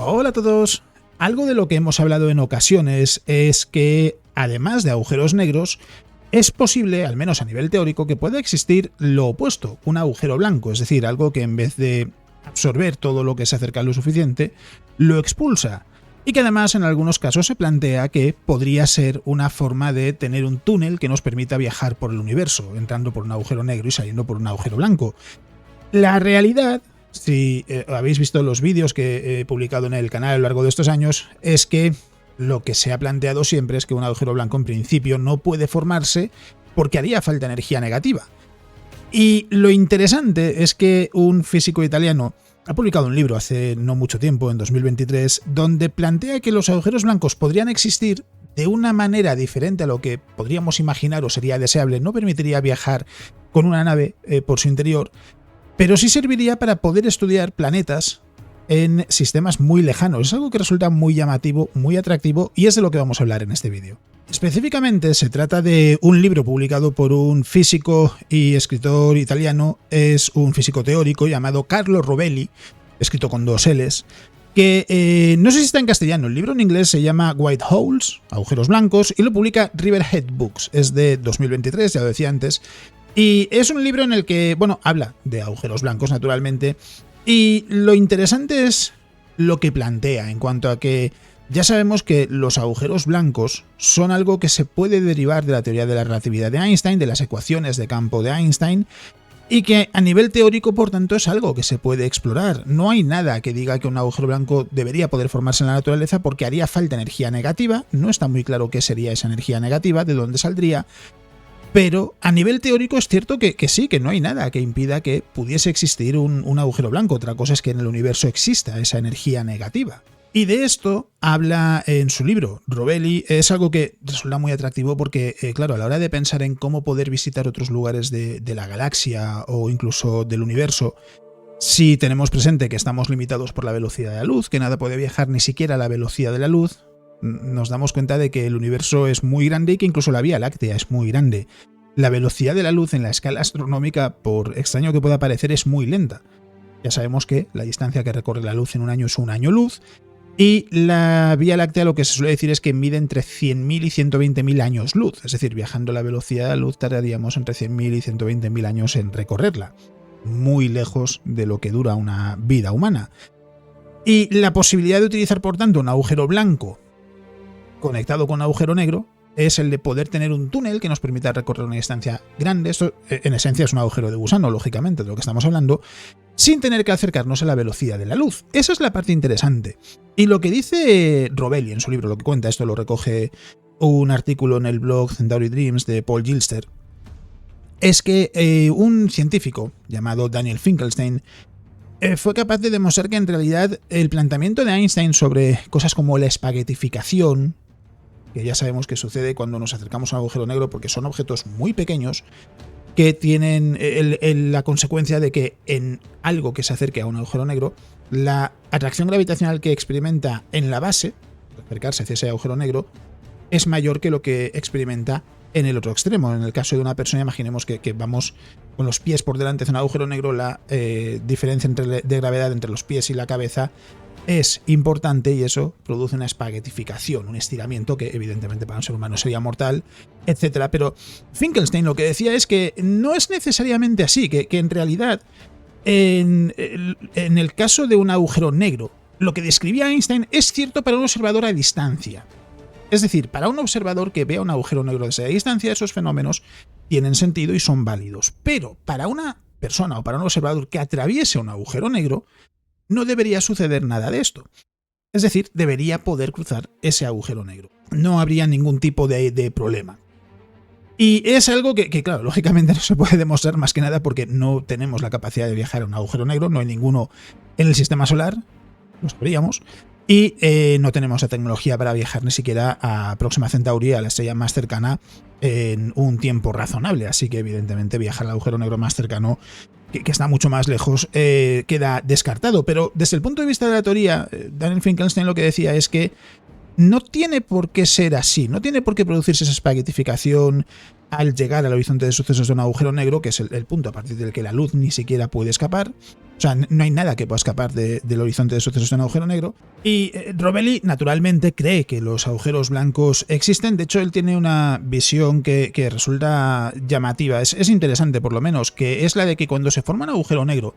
Hola a todos. Algo de lo que hemos hablado en ocasiones es que, además de agujeros negros, es posible, al menos a nivel teórico, que pueda existir lo opuesto, un agujero blanco, es decir, algo que en vez de absorber todo lo que se acerca lo suficiente, lo expulsa. Y que además en algunos casos se plantea que podría ser una forma de tener un túnel que nos permita viajar por el universo, entrando por un agujero negro y saliendo por un agujero blanco. La realidad, si habéis visto los vídeos que he publicado en el canal a lo largo de estos años, es que lo que se ha planteado siempre es que un agujero blanco en principio no puede formarse porque haría falta energía negativa. Y lo interesante es que un físico italiano ha publicado un libro hace no mucho tiempo, en 2023, donde plantea que los agujeros blancos podrían existir de una manera diferente a lo que podríamos imaginar o sería deseable. No permitiría viajar con una nave por su interior, pero sí serviría para poder estudiar planetas en sistemas muy lejanos. Es algo que resulta muy llamativo, muy atractivo, y es de lo que vamos a hablar en este vídeo. Específicamente se trata de un libro publicado por un físico y escritor italiano, es un físico teórico llamado Carlo Rovelli, escrito con 2 L's, que no sé si está en castellano. El libro en inglés se llama White Holes, agujeros blancos, y lo publica Riverhead Books. Es de 2023, ya lo decía antes, y es un libro en el que, bueno, habla de agujeros blancos, naturalmente, y lo interesante es lo que plantea en cuanto a que ya sabemos que los agujeros blancos son algo que se puede derivar de la teoría de la relatividad de Einstein, de las ecuaciones de campo de Einstein, y que a nivel teórico, por tanto, es algo que se puede explorar. No hay nada que diga que un agujero blanco debería poder formarse en la naturaleza porque haría falta energía negativa. No está muy claro qué sería esa energía negativa, de dónde saldría. Pero a nivel teórico es cierto que sí, que no hay nada que impida que pudiese existir un agujero blanco. Otra cosa es que en el universo exista esa energía negativa. Y de esto habla en su libro. Rovelli es algo que resulta muy atractivo porque, claro, a la hora de pensar en cómo poder visitar otros lugares de la galaxia o incluso del universo, si tenemos presente que estamos limitados por la velocidad de la luz, que nada puede viajar ni siquiera a la velocidad de la luz, nos damos cuenta de que el universo es muy grande y que incluso la Vía Láctea es muy grande. La velocidad de la luz en la escala astronómica, por extraño que pueda parecer, es muy lenta. Ya sabemos que la distancia que recorre la luz en un año es un año luz, y la Vía Láctea lo que se suele decir es que mide entre 100.000 y 120.000 años luz, es decir, viajando a la velocidad de la luz tardaríamos entre 100.000 y 120.000 años en recorrerla, muy lejos de lo que dura una vida humana. Y la posibilidad de utilizar, por tanto, un agujero blanco conectado con un agujero negro es el de poder tener un túnel que nos permita recorrer una distancia grande. Esto en esencia es un agujero de gusano, lógicamente, de lo que estamos hablando, sin tener que acercarnos a la velocidad de la luz. Esa es la parte interesante. Y lo que dice Rovelli en su libro, lo que cuenta, esto lo recoge un artículo en el blog Centauri Dreams de Paul Gilster, es que un científico llamado Daniel Finkelstein fue capaz de demostrar que en realidad el planteamiento de Einstein sobre cosas como la espaguetificación, que ya sabemos que sucede cuando nos acercamos a un agujero negro porque son objetos muy pequeños que tienen la consecuencia de que en algo que se acerque a un agujero negro, la atracción gravitacional que experimenta en la base, al acercarse hacia ese agujero negro, es mayor que lo que experimenta en el otro extremo. En el caso de una persona, imaginemos que vamos con los pies por delante de un agujero negro, la diferencia de gravedad entre los pies y la cabeza es importante y eso produce una espaguetificación, un estiramiento que evidentemente para un ser humano sería mortal, etc. Pero Finkelstein lo que decía es que no es necesariamente así, que en realidad en el caso de un agujero negro, lo que describía Einstein es cierto para un observador a distancia. Es decir, para un observador que vea un agujero negro desde la distancia, esos fenómenos tienen sentido y son válidos. Pero para una persona o para un observador que atraviese un agujero negro, no debería suceder nada de esto. Es decir, debería poder cruzar ese agujero negro. No habría ningún tipo de problema. Y es algo que, claro, lógicamente no se puede demostrar más que nada porque no tenemos la capacidad de viajar a un agujero negro, no hay ninguno en el sistema solar, lo sabríamos, y no tenemos la tecnología para viajar ni siquiera a Próxima Centauri, a la estrella más cercana, en un tiempo razonable. Así que evidentemente viajar al agujero negro más cercano, que está mucho más lejos, queda descartado. Pero desde el punto de vista de la teoría, Daniel Finkelstein lo que decía es que no tiene por qué ser así, no tiene por qué producirse esa espaguetificación al llegar al horizonte de sucesos de un agujero negro, que es el punto a partir del que la luz ni siquiera puede escapar. O sea, no hay nada que pueda escapar del horizonte de sucesos de un agujero negro. Y Rovelli, naturalmente, cree que los agujeros blancos existen. De hecho, él tiene una visión que resulta llamativa. Es interesante, por lo menos, que es la de que cuando se forma un agujero negro,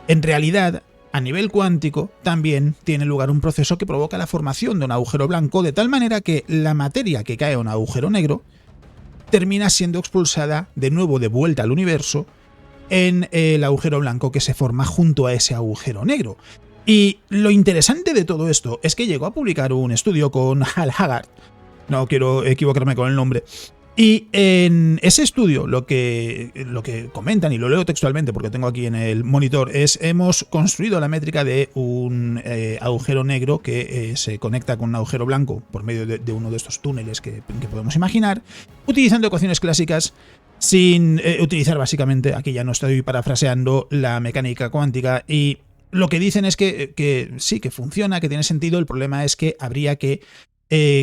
en realidad, a nivel cuántico, también tiene lugar un proceso que provoca la formación de un agujero blanco, de tal manera que la materia que cae a un agujero negro termina siendo expulsada de nuevo de vuelta al universo en el agujero blanco que se forma junto a ese agujero negro. Y lo interesante de todo esto es que llegó a publicar un estudio con Hal Haggard, no quiero equivocarme con el nombre, y en ese estudio lo que comentan, y lo leo textualmente porque tengo aquí en el monitor, es: hemos construido la métrica de un agujero negro que se conecta con un agujero blanco por medio de uno de estos túneles que podemos imaginar, utilizando ecuaciones clásicas sin utilizar básicamente, aquí ya no estoy parafraseando, la mecánica cuántica. Y lo que dicen es que sí, que funciona, que tiene sentido. El problema es que habría que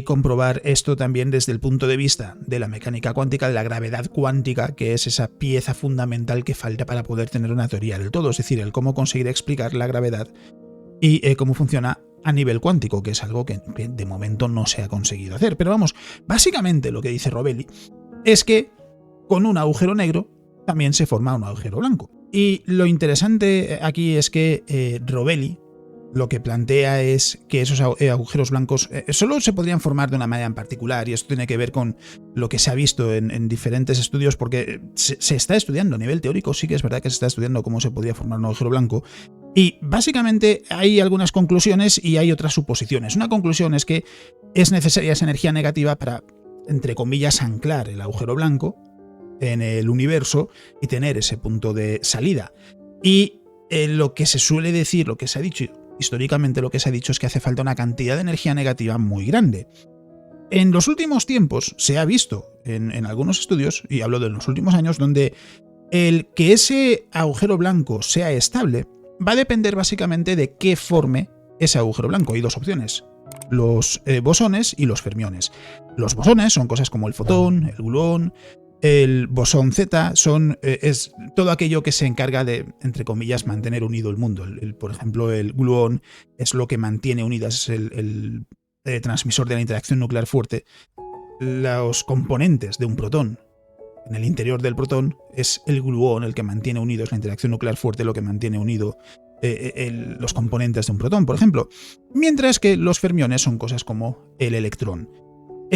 comprobar esto también desde el punto de vista de la mecánica cuántica, de la gravedad cuántica, que es esa pieza fundamental que falta para poder tener una teoría del todo, es decir, el cómo conseguir explicar la gravedad y cómo funciona a nivel cuántico, que es algo que de momento no se ha conseguido hacer. Pero vamos, básicamente lo que dice Rovelli es que con un agujero negro también se forma un agujero blanco. Y lo interesante aquí es que Rovelli lo que plantea es que esos agujeros blancos solo se podrían formar de una manera en particular, y esto tiene que ver con lo que se ha visto en diferentes estudios, porque se está estudiando a nivel teórico. Sí que es verdad que se está estudiando cómo se podría formar un agujero blanco, y básicamente hay algunas conclusiones y hay otras suposiciones. Una conclusión es que es necesaria esa energía negativa para, entre comillas, anclar el agujero blanco en el universo y tener ese punto de salida. Y lo que se suele decir, lo que se ha dicho históricamente, lo que se ha dicho es que hace falta una cantidad de energía negativa muy grande. En los últimos tiempos se ha visto en algunos estudios, y hablo de los últimos años, donde el que ese agujero blanco sea estable va a depender básicamente de qué forme ese agujero blanco. Hay dos opciones: los bosones y los fermiones. Los bosones son cosas como el fotón, el gluón. El bosón Z es todo aquello que se encarga de, entre comillas, mantener unido el mundo. Por ejemplo, el gluón es lo que mantiene unidas, el transmisor de la interacción nuclear fuerte. Los componentes de un protón, en el interior del protón, es el gluón el que mantiene unidos la interacción nuclear fuerte, lo que mantiene unido los componentes de un protón, por ejemplo. Mientras que los fermiones son cosas como el electrón.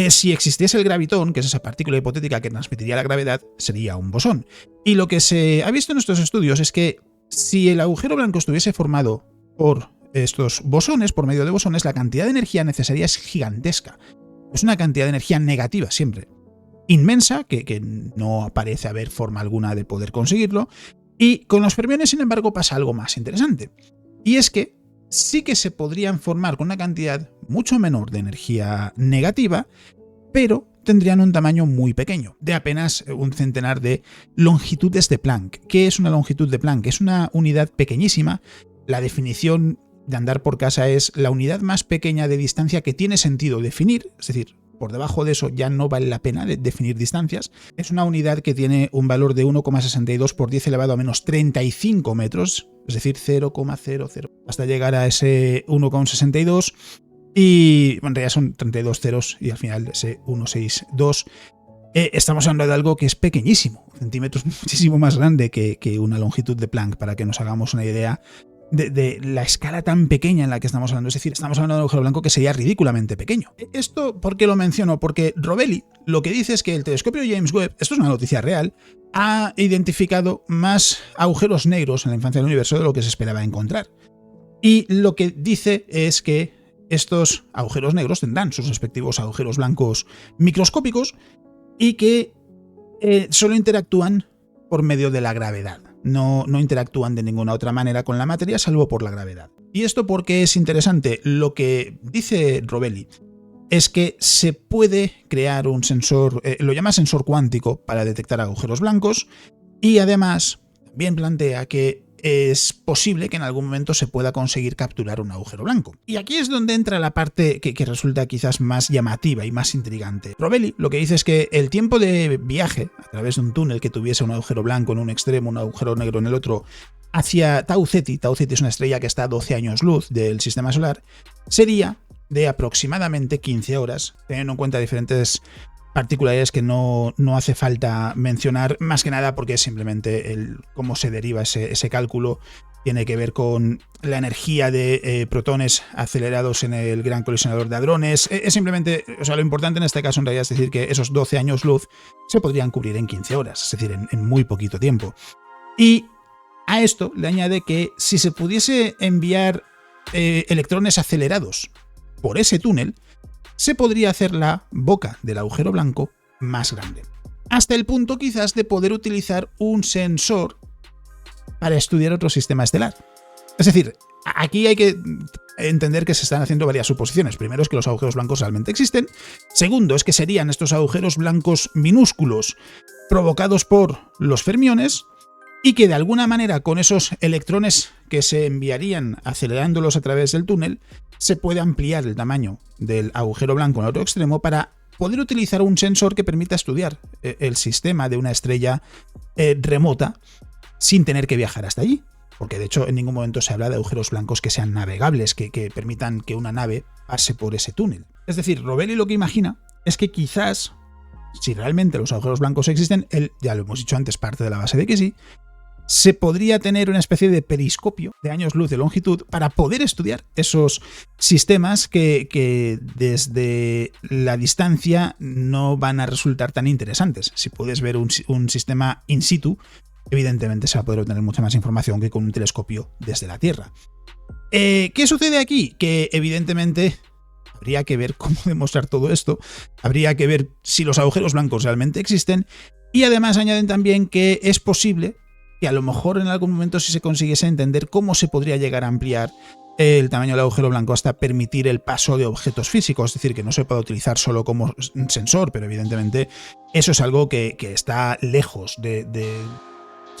Si existiese el gravitón, que es esa partícula hipotética que transmitiría la gravedad, sería un bosón. Y lo que se ha visto en estos estudios es que si el agujero blanco estuviese formado por estos bosones, por medio de bosones, la cantidad de energía necesaria es gigantesca. Es una cantidad de energía negativa siempre, inmensa, que no parece haber forma alguna de poder conseguirlo. Y con los fermiones, sin embargo, pasa algo más interesante. Y es que sí que se podrían formar con una cantidad mucho menor de energía negativa, pero tendrían un tamaño muy pequeño, de apenas un centenar de longitudes de Planck. ¿Qué es una longitud de Planck? Es una unidad pequeñísima. La definición de andar por casa es la unidad más pequeña de distancia que tiene sentido definir, es decir, por debajo de eso ya no vale la pena definir distancias. Es una unidad que tiene un valor de 1,62 por 10 elevado a menos 35 metros, es decir, 0,00, hasta llegar a ese 1,62, y en realidad son 32 ceros y al final ese 162. Estamos hablando de algo que es pequeñísimo, centímetros muchísimo más grande que una longitud de Planck, para que nos hagamos una idea de la escala tan pequeña en la que estamos hablando. Es decir, estamos hablando de un agujero blanco que sería ridículamente pequeño. ¿Esto por qué lo menciono? Porque Rovelli lo que dice es que el telescopio James Webb, esto es una noticia real, ha identificado más agujeros negros en la infancia del universo de lo que se esperaba encontrar. Y lo que dice es que estos agujeros negros tendrán sus respectivos agujeros blancos microscópicos y que solo interactúan por medio de la gravedad. No interactúan de ninguna otra manera con la materia salvo por la gravedad. ¿Y esto por qué es interesante? Lo que dice Rovelli es que se puede crear un sensor, lo llama sensor cuántico, para detectar agujeros blancos, y además también plantea que es posible que en algún momento se pueda conseguir capturar un agujero blanco. Y aquí es donde entra la parte que resulta quizás más llamativa y más intrigante. Rovelli lo que dice es que el tiempo de viaje a través de un túnel que tuviese un agujero blanco en un extremo, un agujero negro en el otro, hacia Tau Ceti es una estrella que está a 12 años luz del sistema solar, sería de aproximadamente 15 horas, teniendo en cuenta diferentes particularidades que no hace falta mencionar, más que nada porque simplemente cómo se deriva ese cálculo tiene que ver con la energía de protones acelerados en el gran colisionador de hadrones. Es simplemente, o sea, lo importante en este caso en realidad es decir que esos 12 años luz se podrían cubrir en 15 horas, es decir, en muy poquito tiempo. Y a esto le añade que si se pudiese enviar electrones acelerados por ese túnel, se podría hacer la boca del agujero blanco más grande. Hasta el punto quizás de poder utilizar un sensor para estudiar otro sistema estelar. Es decir, aquí hay que entender que se están haciendo varias suposiciones. Primero es que los agujeros blancos realmente existen. Segundo es que serían estos agujeros blancos minúsculos provocados por los fermiones y que de alguna manera con esos electrones que se enviarían acelerándolos a través del túnel se puede ampliar el tamaño del agujero blanco en el otro extremo para poder utilizar un sensor que permita estudiar el sistema de una estrella remota sin tener que viajar hasta allí. Porque de hecho en ningún momento se habla de agujeros blancos que sean navegables, que permitan que una nave pase por ese túnel. Es decir, Rovelli lo que imagina es que quizás, si realmente los agujeros blancos existen, él, ya lo hemos dicho antes, parte de la base de que sí, se podría tener una especie de periscopio de años luz de longitud para poder estudiar esos sistemas que desde la distancia no van a resultar tan interesantes. Si puedes ver un sistema in situ, evidentemente se va a poder obtener mucha más información que con un telescopio desde la Tierra. ¿Qué sucede aquí? Que evidentemente habría que ver cómo demostrar todo esto, habría que ver si los agujeros blancos realmente existen, y además añaden también que es posible que a lo mejor en algún momento si se consiguiese entender cómo se podría llegar a ampliar el tamaño del agujero blanco hasta permitir el paso de objetos físicos, es decir, que no se pueda utilizar solo como sensor, pero evidentemente eso es algo que está lejos de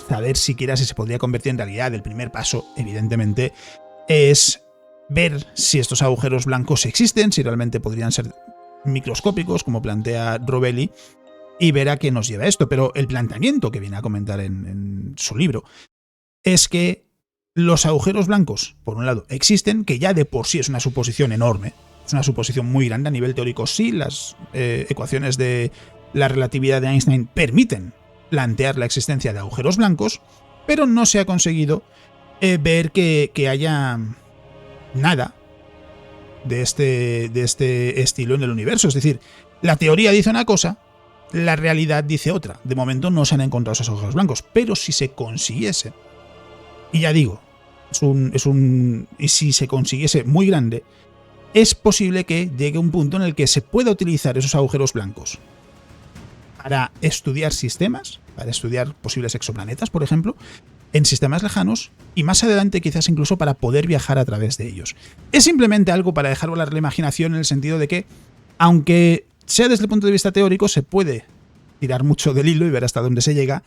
saber siquiera si se podría convertir en realidad. El primer paso, evidentemente, es ver si estos agujeros blancos existen, si realmente podrían ser microscópicos, como plantea Rovelli, y ver a qué nos lleva esto. Pero el planteamiento que viene a comentar en su libro es que los agujeros blancos, por un lado, existen, que ya de por sí es una suposición enorme, es una suposición muy grande a nivel teórico. Sí, las ecuaciones de la relatividad de Einstein permiten plantear la existencia de agujeros blancos, pero no se ha conseguido ver que haya nada de este estilo en el universo. Es decir, la teoría dice una cosa, la realidad dice otra. De momento no se han encontrado esos agujeros blancos, pero si se consiguiese, y ya digo, y si se consiguiese muy grande, es posible que llegue un punto en el que se pueda utilizar esos agujeros blancos para estudiar sistemas, para estudiar posibles exoplanetas, por ejemplo, en sistemas lejanos, y más adelante quizás incluso para poder viajar a través de ellos. Es simplemente algo para dejar volar la imaginación en el sentido de que, aunque sea desde el punto de vista teórico, se puede tirar mucho del hilo y ver hasta dónde se llega,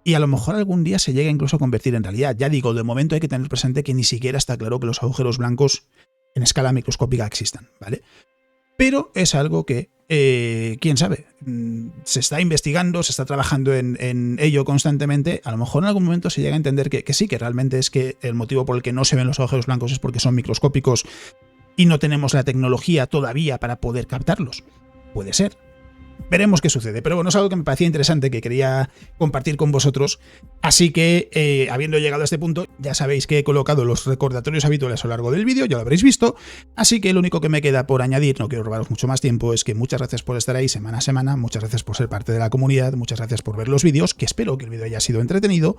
y a lo mejor algún día se llega incluso a convertir en realidad. Ya digo, de momento hay que tener presente que ni siquiera está claro que los agujeros blancos en escala microscópica existan, ¿vale? Pero es algo que, quién sabe, se está investigando, se está trabajando en ello constantemente. A lo mejor en algún momento se llega a entender que sí, que realmente es que el motivo por el que no se ven los agujeros blancos es porque son microscópicos y no tenemos la tecnología todavía para poder captarlos. Puede ser. Veremos qué sucede, pero bueno, es algo que me parecía interesante, que quería compartir con vosotros. Así que, habiendo llegado a este punto, ya sabéis que he colocado los recordatorios habituales a lo largo del vídeo, ya lo habréis visto, así que lo único que me queda por añadir, no quiero robaros mucho más tiempo, es que muchas gracias por estar ahí semana a semana, muchas gracias por ser parte de la comunidad, muchas gracias por ver los vídeos, que espero que el vídeo haya sido entretenido,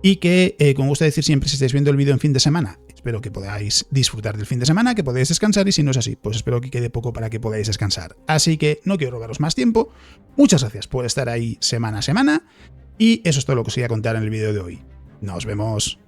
y que, como me gusta decir siempre, si estáis viendo el vídeo en fin de semana, espero que podáis disfrutar del fin de semana, que podáis descansar, y si no es así, pues espero que quede poco para que podáis descansar. Así que no quiero robaros más tiempo, muchas gracias por estar ahí semana a semana, y eso es todo lo que os quería contar en el vídeo de hoy. Nos vemos.